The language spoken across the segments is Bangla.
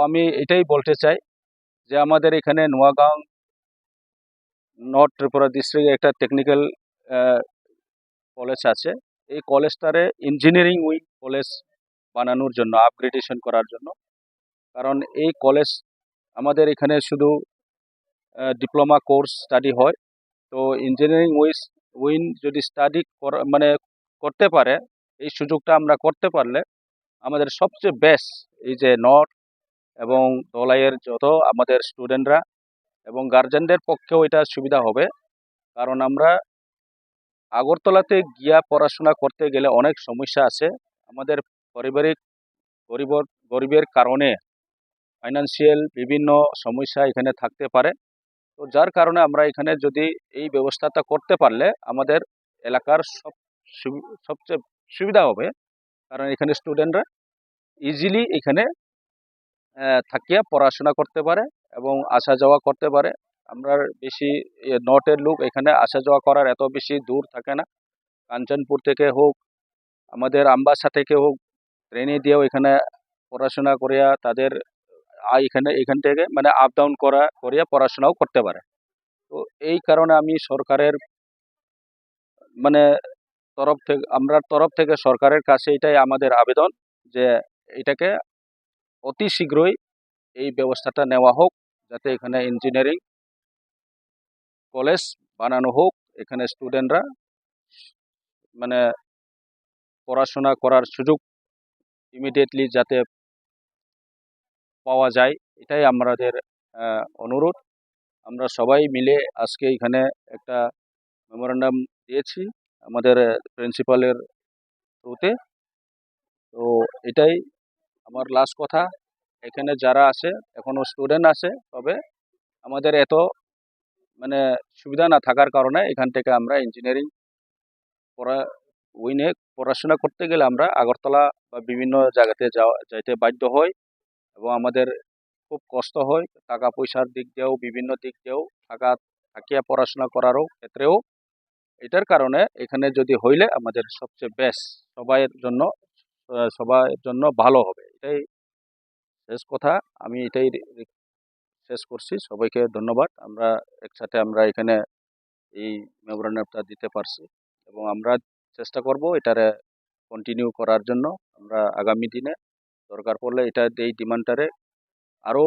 আমি এটাই বলতে চাই যে আমাদের এখানে নোয়াগাঁও নর্থ ত্রিপুরা ডিস্ট্রিক্টে একটা টেকনিক্যাল কলেজ আছে। এই কলেজটারে ইঞ্জিনিয়ারিং উইং কলেজ বানানোর জন্য, আপগ্রেডেশন করার জন্য। কারণ এই কলেজ আমাদের এখানে শুধু ডিপ্লোমা কোর্স স্টাডি হয়। তো ইঞ্জিনিয়ারিং উইং যদি স্টাডি মানে করতে পারে, এই সুযোগটা আমরা করতে পারলে আমাদের সবচেয়ে বেস্ট এই যে নর্থ এবং ধলাইয়ের যত আমাদের স্টুডেন্টরা এবং গার্জেনদের পক্ষেও এটা সুবিধা হবে। কারণ আমরা আগরতলাতে গিয়া পড়াশোনা করতে গেলে অনেক সমস্যা আছে। আমাদের পারিবারিক গরিবের কারণে ফাইন্যান্সিয়াল বিভিন্ন সমস্যা এখানে থাকতে পারে। তো যার কারণে আমরা এখানে যদি এই ব্যবস্থাটা করতে পারলে আমাদের এলাকার সবচেয়ে সুবিধা হবে। কারণ এখানে স্টুডেন্টরা ইজিলি এখানে থাকিয়া পড়াশোনা করতে পারে এবং আসা যাওয়া করতে পারে। আমরা বেশি নর্থের লোক এখানে আসা যাওয়া করার এত বেশি দূর থাকে না। কাঞ্চনপুর থেকে হোক, আমাদের আমবাসা থেকে হোক, ট্রেনে দিয়েও এখানে পড়াশোনা করিয়া তাদের এখান থেকে মানে আপ ডাউন করিয়া পড়াশোনাও করতে পারে। তো এই কারণে আমি সরকারের মানে তরফ থেকে সরকারের কাছে এটাই আমাদের আবেদন যে এটাকে অতি শীঘ্রই এই ব্যবস্থাটা নেওয়া হোক, যাতে এখানে ইঞ্জিনিয়ারিং কলেজ বানানো হোক। এখানে স্টুডেন্টরা মানে পড়াশোনা করার সুযোগ ইমিডিয়েটলি যাতে পাওয়া যায়, এটাই আমাদের অনুরোধ। আমরা সবাই মিলে আজকে এখানে একটা মেমোরেন্ডাম দিয়েছি আমাদের প্রিন্সিপালের থ্রুতে। তো এটাই আমার লাস্ট কথা। এখানে যারা আছে এখনো স্টুডেন্ট আছে, তবে আমাদের এত মানে সুবিধা না থাকার কারণে এখান থেকে আমরা ইঞ্জিনিয়ারিং পড়াশোনা করতে গেলে আমরা আগরতলা বা বিভিন্ন জায়গাতে যাইতে বাধ্য হই এবং আমাদের খুব কষ্ট হয় টাকা পয়সার দিক দিয়েও, বিভিন্ন দিক দিয়েও থাকিয়া পড়াশোনা করারও ক্ষেত্রেও। এটার কারণে এখানে যদি হইলে আমাদের সবচেয়ে বেস্ট সবার জন্য ভালো হবে। এটাই শেষ কথা। আমি এটাই শেষ করছি। সবাইকে ধন্যবাদ। আমরা একসাথে এখানে এই মেমোরেন্ডামটা দিতে পারছি এবং আমরা চেষ্টা করব এটারে কন্টিনিউ করার জন্য। আমরা আগামী দিনে দরকার পড়লে এই ডিমান্ডটারে আরও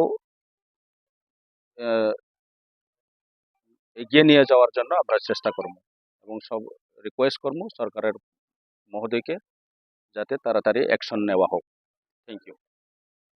এগিয়ে নিয়ে যাওয়ার জন্য আমরা চেষ্টা করব এবং সব রিকোয়েস্ট করব সরকারের মহোদয়কে যাতে তাড়াতাড়ি অ্যাকশন নেওয়া হোক। Thank you.